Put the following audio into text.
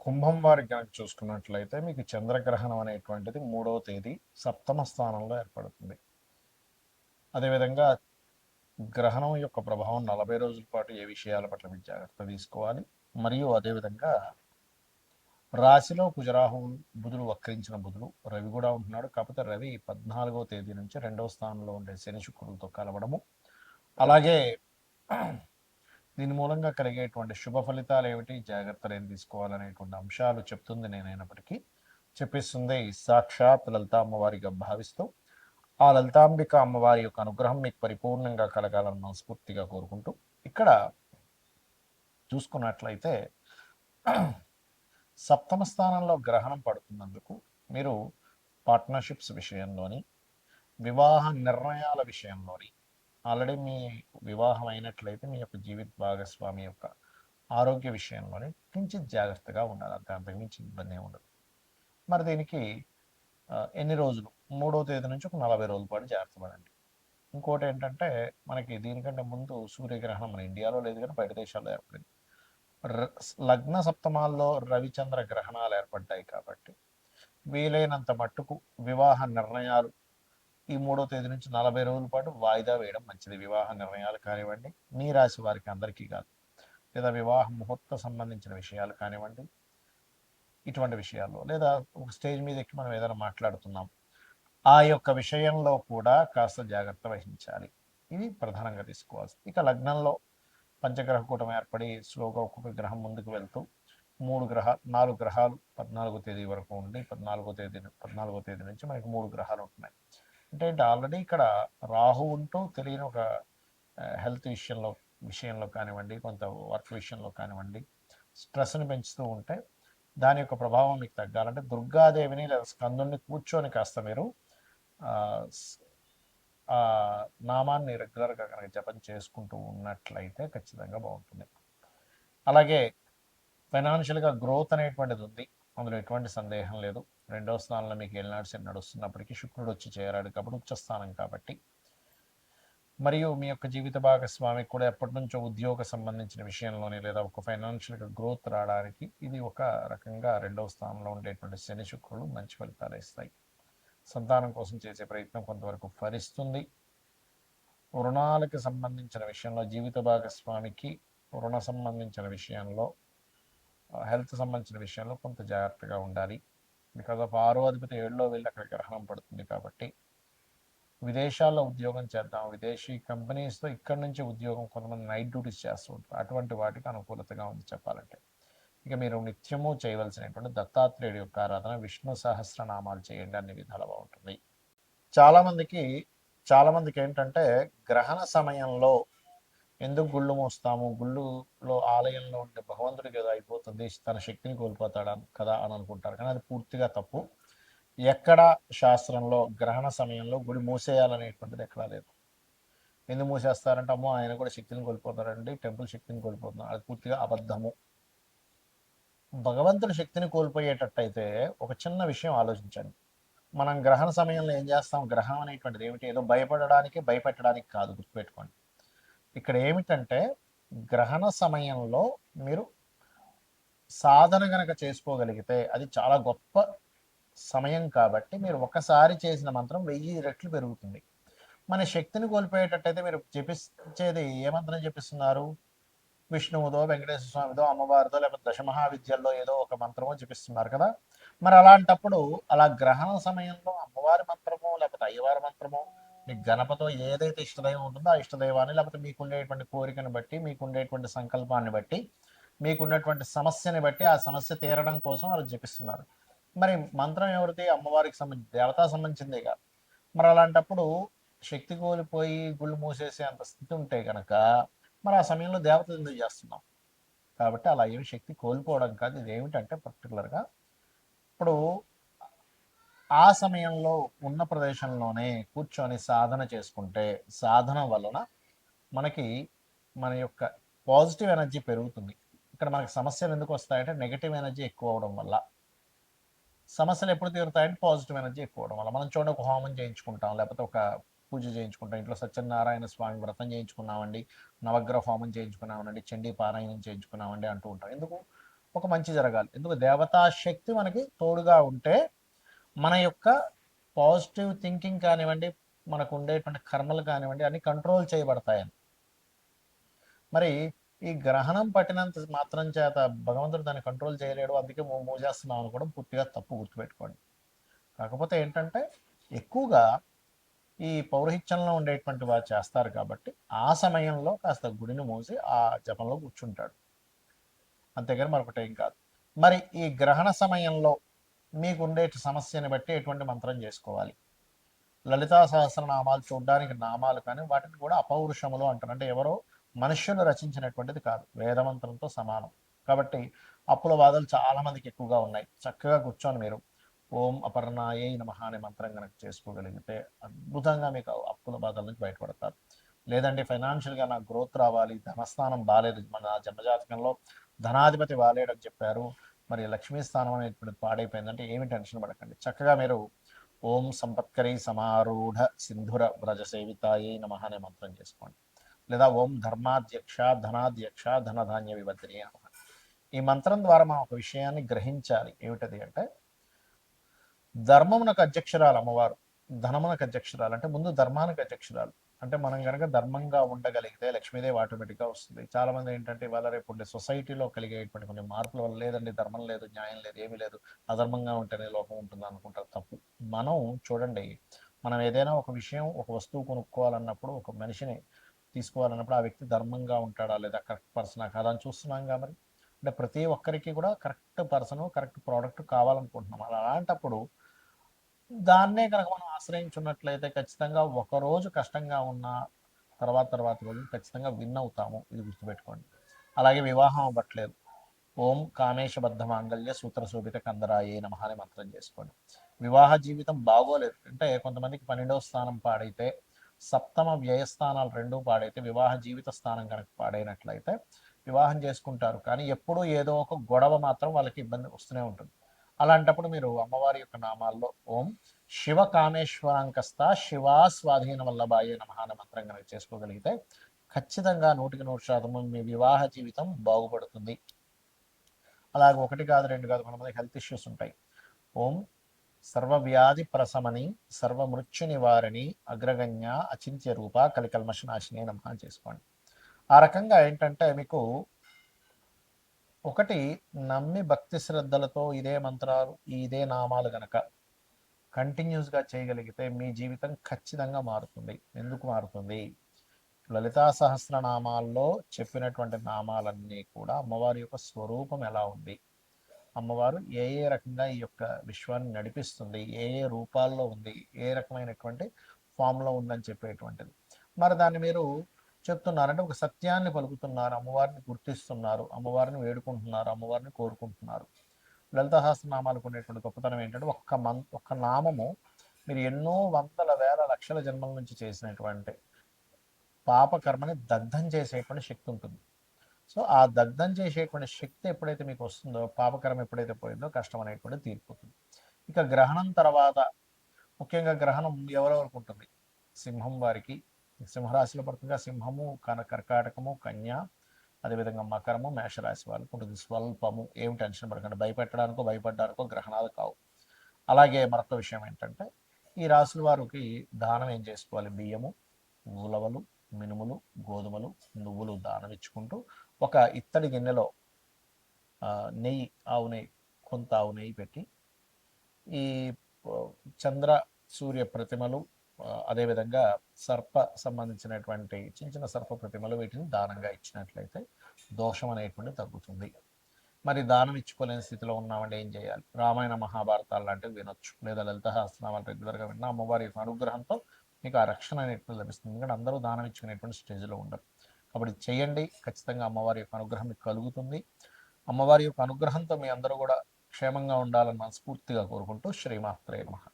కుంభం వారికి కనుక చూసుకున్నట్లయితే మీకు చంద్రగ్రహణం అనేటువంటిది 3వ తేదీ సప్తమ స్థానంలో ఏర్పడుతుంది. అదేవిధంగా గ్రహణం యొక్క ప్రభావం 40 రోజుల పాటు ఏ విషయాల పట్ల మీరు జాగ్రత్త తీసుకోవాలి, మరియు అదేవిధంగా రాశిలో కుజరాహువు, బుధుడు వక్రించిన బుధుడు, రవి కూడా ఉంటున్నాడు. కాకపోతే రవి 14వ తేదీ నుంచి 2వ స్థానంలో ఉండే శని శుక్రులతో కలవడము, అలాగే దీని మూలంగా కలిగేటువంటి శుభ ఫలితాలు ఏమిటి, జాగ్రత్తలు ఏం తీసుకోవాలనేటువంటి అంశాలు చెప్తుంది. నేనైనప్పటికీ చెప్పిస్తుంది సాక్షాత్ లలిత అమ్మవారిగా భావిస్తూ, ఆ లలితాంబిక అమ్మవారి యొక్క అనుగ్రహం మీకు పరిపూర్ణంగా కలగాలని మనస్ఫూర్తిగా కోరుకుంటూ, ఇక్కడ చూసుకున్నట్లయితే సప్తమ స్థానంలో గ్రహణం పడుతున్నందుకు మీరు పార్ట్నర్షిప్స్ విషయంలోని, వివాహ నిర్ణయాల విషయంలోని, ఆల్రెడీ మీ వివాహం అయినట్లయితే మీ యొక్క జీవిత భాగస్వామి యొక్క ఆరోగ్య విషయంలోని కించిత్ జాగ్రత్తగా ఉండాలి. అంతే, అంతకుమించి ఇబ్బంది ఏమి ఉండదు. మరి దీనికి ఎన్ని రోజులు, 3వ తేదీ నుంచి ఒక 40 రోజుల పాటు జాగ్రత్త పడండి. ఇంకోటి ఏంటంటే, మనకి దీనికంటే ముందు సూర్యగ్రహణం మన ఇండియాలో లేదు కానీ బయట దేశాల్లో ఏర్పడింది. లగ్న సప్తమాల్లో రవిచంద్ర గ్రహణాలు ఏర్పడ్డాయి కాబట్టి వీలైనంత మట్టుకు వివాహ నిర్ణయాలు ఈ 3వ తేదీ నుంచి 40 రోజుల పాటు వాయిదా వేయడం మంచిది. వివాహ నిర్ణయాలు కానివ్వండి, మీ రాశి వారికి అందరికీ కాదు, లేదా వివాహ ముహూర్త సంబంధించిన విషయాలు కానివ్వండి, ఇటువంటి విషయాల్లో, లేదా ఒక స్టేజ్ మీద ఎక్కి మనం ఏదైనా మాట్లాడుతున్నాం, ఆ యొక్క విషయంలో కూడా కాస్త జాగ్రత్త వహించాలి. ఇది ప్రధానంగా తీసుకోవాల్సి. ఇక లగ్నంలో పంచగ్రహ కూటం ఏర్పడి స్లోగా ఒక్కొక్క గ్రహం ముందుకు వెళ్తూ 4 గ్రహాలు 14వ తేదీ వరకు ఉండి 14వ తేదీ నుంచి మనకి 3 గ్రహాలు ఉంటున్నాయి. అంటే ఆల్రెడీ ఇక్కడ రాహు ఉంటూ తెలియని ఒక హెల్త్ విషయంలో కానివ్వండి, కొంత వర్క్ విషయంలో కానివ్వండి స్ట్రెస్ని పెంచుతూ ఉంటే, దాని యొక్క ప్రభావం మీకు తగ్గాలంటే దుర్గాదేవిని లేదా స్కందుని కూర్చొని కాస్త మీరు ఆ నామాన్ని రెగ్యులర్గా కనుక జపం చేసుకుంటూ ఉన్నట్లయితే ఖచ్చితంగా బాగుంటుంది. అలాగే ఫైనాన్షియల్గా గ్రోత్ అనేటువంటిది ఉంది, అందులో ఎటువంటి సందేహం లేదు. 2వ స్థానంలో మీకు ఏలినాడు శని నడుస్తున్నప్పటికీ శుక్రుడు వచ్చి చేరాడు కాబట్టి ఉచ్చస్థానం కాబట్టి, మరియు మీ యొక్క జీవిత భాగస్వామికి కూడా ఎప్పటి నుంచో ఉద్యోగ సంబంధించిన విషయంలోనే లేదా ఒక ఫైనాన్షియల్గా గ్రోత్ రావడానికి ఇది ఒక రకంగా 2వ స్థానంలో ఉండేటువంటి శని శుక్రులు మంచి ఫలితాలు ఇస్తాయి. సంతానం కోసం చేసే ప్రయత్నం కొంతవరకు ఫలిస్తుంది. రుణాలకు సంబంధించిన విషయంలో, జీవిత భాగస్వామికి రుణ సంబంధించిన విషయంలో, హెల్త్ సంబంధించిన విషయంలో కొంత జాగ్రత్తగా ఉండాలి. బికాజ్ ఆఫ్ 6వ అధిపతి 7లో వెళ్ళి అక్కడ గ్రహణం పడుతుంది కాబట్టి విదేశాల్లో ఉద్యోగం చేద్దాం, విదేశీ కంపెనీస్తో ఇక్కడి నుంచి ఉద్యోగం, కొంతమంది నైట్ డ్యూటీస్ చేస్తూ ఉంటారు, అటువంటి వాటికి అనుకూలతగా ఉంది చెప్పాలంటే. ఇక మీరు నిత్యము చేయవలసినటువంటి దత్తాత్రేయుడి యొక్క ఆరాధన, విష్ణు సహస్రనామాలు చేయండి, అన్ని విధాలు బాగుంటుంది. చాలామందికి ఏంటంటే గ్రహణ సమయంలో ఎందుకు గుళ్ళు మోస్తాము, గుళ్ళులో ఆలయంలో ఉండే భగవంతుడికి ఏదో అయిపోతుంది, తన శక్తిని కోల్పోతాడు కదా అని అనుకుంటారు. కానీ అది పూర్తిగా తప్పు. ఎక్కడ శాస్త్రంలో గ్రహణ సమయంలో గుడి మూసేయాలనేటువంటిది ఎక్కడా లేదు. ఎందుకు మూసేస్తారంటే, అమ్మో ఆయన కూడా శక్తిని కోల్పోతారండి, టెంపుల్ శక్తిని కోల్పోతున్నారు, అది పూర్తిగా అబద్ధము. భగవంతుడి శక్తిని కోల్పోయేటట్టయితే ఒక చిన్న విషయం ఆలోచించండి. మనం గ్రహణ సమయంలో ఏం చేస్తాం, గ్రహం అనేటువంటిది ఏమిటి, ఏదో భయపడడానికి భయపెట్టడానికి కాదు, గుర్తుపెట్టుకోండి. ఇక్కడ ఏమిటంటే గ్రహణ సమయంలో మీరు సాధన గనక చేసుకోగలిగితే అది చాలా గొప్ప సమయం కాబట్టి మీరు ఒకసారి చేసిన మంత్రం 1000 రెట్లు పెరుగుతుంది. మన శక్తిని కోల్పోయేటట్టయితే మీరు జపించేది ఏ మంత్రం జపిస్తున్నారు, విష్ణువుదో, వెంకటేశ్వర స్వామిదో, అమ్మవారిదో, లేకపోతే దశమహావిద్యల్లో ఏదో ఒక మంత్రమో జపిస్తున్నారు కదా. మరి అలాంటప్పుడు అలా గ్రహణ సమయంలో అమ్మవారి మంత్రమో లేకపోతే అయ్యవారి మంత్రమో, మీకు గణపతో ఏదైతే ఇష్టదైవం ఉంటుందో ఆ ఇష్టదైవాన్ని, లేకపోతే మీకుండేటువంటి కోరికను బట్టి, మీకుండేటువంటి సంకల్పాన్ని బట్టి, మీకున్నటువంటి సమస్యని బట్టి ఆ సమస్య తీరడం కోసం వాళ్ళు జపిస్తున్నారు. మరి మంత్రం ఎవరిది, అమ్మవారికి సంబంధించి దేవతా సంబంధించిందే కాదు. మరి అలాంటప్పుడు శక్తి కోల్పోయి గుళ్ళు మూసేసే అంత స్థితి ఉంటే కనుక మరి ఆ సమయంలో దేవతలు ఎందుకు చేస్తున్నాం. కాబట్టి అలా ఏమి శక్తి కోల్పోవడం కాదు. ఇది ఏమిటంటే పర్టికులర్గా ఇప్పుడు ఆ సమయంలో ఉన్న ప్రదేశంలోనే కూర్చొని సాధన చేసుకుంటే, సాధన వలన మనకి మన యొక్క పాజిటివ్ ఎనర్జీ పెరుగుతుంది. ఇక్కడ మనకి సమస్యలు ఎందుకు వస్తాయంటే నెగిటివ్ ఎనర్జీ ఎక్కువ అవడం వల్ల. సమస్యలు ఎప్పుడు తీరుతాయంటే పాజిటివ్ ఎనర్జీ ఎక్కువ అవడం వల్ల. మనం చూడండి, ఒక హోమం చేయించుకుంటాం, లేకపోతే ఒక పూజ చేయించుకుంటాం, ఇంట్లో సత్యనారాయణ స్వామి వ్రతం చేయించుకున్నామండి, నవగ్రహ హోమం చేయించుకున్నామండి, చండీ పారాయణం చేయించుకున్నామండి అంటూ ఉంటాం. ఎందుకు? ఒక మంచి జరగాలి. ఎందుకు దేవతా శక్తి మనకి తోడుగా ఉంటే మన యొక్క పాజిటివ్ థింకింగ్ కానివ్వండి, మనకు ఉండేటువంటి కర్మలు కానివ్వండి అన్ని కంట్రోల్ చేయబడతాయని. మరి ఈ గ్రహణం పట్టినంత మాత్రం చేత భగవంతుడు దాన్ని కంట్రోల్ చేయలేడు, అందుకే మూజేస్తున్నాం అనుకోవడం పూర్తిగా తప్పు, గుర్తుపెట్టుకోండి. కాకపోతే ఏంటంటే ఎక్కువగా ఈ పౌరహిత్యంలో ఉండేటువంటి వారు చేస్తారు కాబట్టి ఆ సమయంలో కాస్త గుడిని మూసి ఆ జపంలో కూర్చుంటాడు, అంతేగాని మరొకటి ఏం కాదు. మరి ఈ గ్రహణ సమయంలో మీకు ఉండే సమస్యని బట్టి ఎటువంటి మంత్రం చేసుకోవాలి? లలితా సహస్రనామాలు చూడడానికి నామాలు, కానీ వాటిని కూడా అపౌరుషములు అంటారు. అంటే ఎవరో మనుష్యులు రచించినటువంటిది కాదు, వేదమంత్రంతో సమానం. కాబట్టి అప్పుల బాధలు చాలా మందికి ఎక్కువగా ఉన్నాయి. చక్కగా కూర్చొని మీరు ఓం అపర్ణాయై నమః అనే మంత్రం కనుక చేసుకోగలిగితే అద్భుతంగా మీకు అప్పుల బాధల నుంచి బయటపడతారు. లేదంటే ఫైనాన్షియల్గా నాకు గ్రోత్ రావాలి, ధనస్థానం బాగాలేదు, మన జన్మజాతకంలో ధనాధిపతి బాలేడని చెప్పారు, మరి లక్ష్మీ స్థానం అనేటువంటి పాడైపోయిందంటే ఏమి టెన్షన్ పడకండి. చక్కగా మీరు ఓం సంపత్కరీ సమారూఢ సింధుర వ్రజ సేవితాయై నమః అనే మంత్రం చేసుకోండి. లేదా ఓం ధర్మాధ్యక్ష ధనాధ్యక్ష ధనధాన్య వివర్ధిని నమః. ఈ మంత్రం ద్వారా మనం ఒక విషయాన్ని గ్రహించాలి. ఏమిటది అంటే, ధర్మమునకు అధ్యక్షురాలు అమ్మవారు, ధనమునకు అధ్యక్షురాలు. అంటే ముందు ధర్మానికి అధ్యక్షురాలు. అంటే మనం కనుక ధర్మంగా ఉండగలిగితే లక్ష్మీదేవి ఆటోమేటిక్గా వస్తుంది. చాలా మంది ఏంటంటే ఇవాళ రేపు ఉండే సొసైటీలో కలిగేటువంటి కొన్ని మార్పుల వల్ల లేదండి ధర్మం లేదు, న్యాయం లేదు, ఏమీ లేదు, అధర్మంగా ఉంటేనే లోపం ఉంటుంది అనుకుంటారు. తప్పు. మనం చూడండి, మనం ఏదైనా ఒక విషయం, ఒక వస్తువు కొనుక్కోవాలన్నప్పుడు, ఒక మనిషిని తీసుకోవాలన్నప్పుడు ఆ వ్యక్తి ధర్మంగా ఉంటాడా లేదా, కరెక్ట్ పర్సనా కాదా అని చూస్తున్నాంగా మరి. అంటే ప్రతి ఒక్కరికి కూడా కరెక్ట్ పర్సన్, కరెక్ట్ ప్రోడక్ట్ కావాలనుకుంటున్నాం. అలాంటప్పుడు దాన్నే కనుక మనం ఆశ్రయించున్నట్లయితే ఖచ్చితంగా ఒకరోజు కష్టంగా ఉన్న తర్వాత రోజు ఖచ్చితంగా విన్ అవుతాము, ఇది గుర్తుపెట్టుకోండి. అలాగే వివాహం అవ్వట్లేదు, ఓం కామేశబద్ధ మాంగళ్య సూత్ర శోభిత కందరాయే నమః అనే మంత్రం చేసుకోండి. వివాహ జీవితం బాగోలేదు అంటే కొంతమందికి 12వ స్థానం పాడైతే, సప్తమ వ్యయస్థానాలు రెండూ పాడైతే, వివాహ జీవిత స్థానం కనుక పాడైనట్లయితే వివాహం చేసుకుంటారు, కానీ ఎప్పుడూ ఏదో ఒక గొడవ మాత్రం వాళ్ళకి ఇబ్బంది వస్తూనే ఉంటుంది. అలాంటప్పుడు మీరు అమ్మవారి యొక్క నామాల్లో ఓం శివ కామేశ్వరాంకస్త శివా స్వాధీన వల్లభాయే నమః అనే మంత్రం కనుక చేసుకోగలిగితే ఖచ్చితంగా 100% మీ వివాహ జీవితం బాగుపడుతుంది. అలాగే ఒకటి కాదు, రెండు కాదు, కొంతమంది హెల్త్ ఇష్యూస్ ఉంటాయి. ఓం సర్వవ్యాధి ప్రశమని సర్వమృత్యు నివారణి అగ్రగణ్య అచింత్య రూప కలికల్మష నాశిని నమః చేసుకోండి. ఆ రకంగా ఏంటంటే మీకు ఒకటి నమ్మి భక్తి శ్రద్ధలతో ఇదే మంత్రాలు, ఇదే నామాలు గనక కంటిన్యూస్గా చేయగలిగితే మీ జీవితం ఖచ్చితంగా మారుతుంది. ఎందుకు మారుతుంది? లలితా సహస్రనామాల్లో చెప్పినటువంటి నామాలన్నీ కూడా అమ్మవారి యొక్క స్వరూపం ఎలా ఉంది, అమ్మవారు ఏ ఏ రకంగా ఈ యొక్క విశ్వాన్ని నడిపిస్తుంది, ఏ ఏ రూపాల్లో ఉంది, ఏ రకమైనటువంటి ఫామ్లో ఉందని చెప్పేటువంటిది. మరి దాన్ని మీరు చెప్తున్నారంటే ఒక సత్యాన్ని పలుకుతున్నారు, అమ్మవారిని గుర్తిస్తున్నారు, అమ్మవారిని వేడుకుంటున్నారు, అమ్మవారిని కోరుకుంటున్నారు. లలిత సహస్రనామాలకు ఉండేటువంటి గొప్పతనం ఏంటంటే ఒక్క నామము మీరు ఎన్నో వందల వేల లక్షల జన్మల నుంచి చేసినటువంటి పాపకర్మని దగ్ధం చేసేటువంటి శక్తి ఉంటుంది. సో ఆ దగ్ధం చేసేటువంటి శక్తి ఎప్పుడైతే మీకు వస్తుందో, పాపకరం ఎప్పుడైతే పోయిందో కష్టం అనేటువంటి తీరిపోతుంది. ఇక గ్రహణం తర్వాత ముఖ్యంగా గ్రహణం ఎవరెవరికి ఉంటుంది? సింహం వారికి, సింహరాశిలో పడుతుందిగా, సింహము, కర్కాటకము, కన్య, అదేవిధంగా మకరము, మేషరాశి వాళ్ళకు ఉంటుంది. స్వల్పము, ఏం టెన్షన్ పడకండి, భయపెట్టడానికో భయపడడానికో గ్రహణాలు కావు. అలాగే మరొక విషయం ఏంటంటే ఈ రాశుల వారికి దానం ఏం చేసుకోవాలి? బియ్యము, ఉలవలు, మినుములు, గోధుమలు, నువ్వులు దానం ఇచ్చుకుంటూ ఒక ఇత్తడి గిన్నెలో నెయ్యి, ఆవు నెయ్యి, కొంత ఆవు నెయ్యి పెట్టి ఈ చంద్ర సూర్య ప్రతిమలు, అదేవిధంగా సర్ప సంబంధించినటువంటి చిన్న చిన్న సర్ప ప్రతిమలు, వీటిని దానంగా ఇచ్చినట్లయితే దోషం అనేటువంటి తగ్గుతుంది. మరి దానం ఇచ్చుకోలేని స్థితిలో ఉన్నామంటే ఏం చేయాలి? రామాయణ మహాభారతాలు లాంటివి వినొచ్చు, లేదా లలిత సహస్రనామాలు రెగ్యులర్గా విన్నా అమ్మవారి యొక్క అనుగ్రహంతో మీకు ఆ రక్షణ అనేటువంటి లభిస్తుంది. ఎందుకంటే అందరూ దానం ఇచ్చుకునేటువంటి స్టేజ్లో ఉండరు. కాబట్టి చేయండి, ఖచ్చితంగా అమ్మవారి యొక్క అనుగ్రహం మీకు కలుగుతుంది. అమ్మవారి యొక్క అనుగ్రహంతో మీ అందరూ కూడా క్షేమంగా ఉండాలని మనస్ఫూర్తిగా కోరుకుంటూ శ్రీమాత్రే నమః.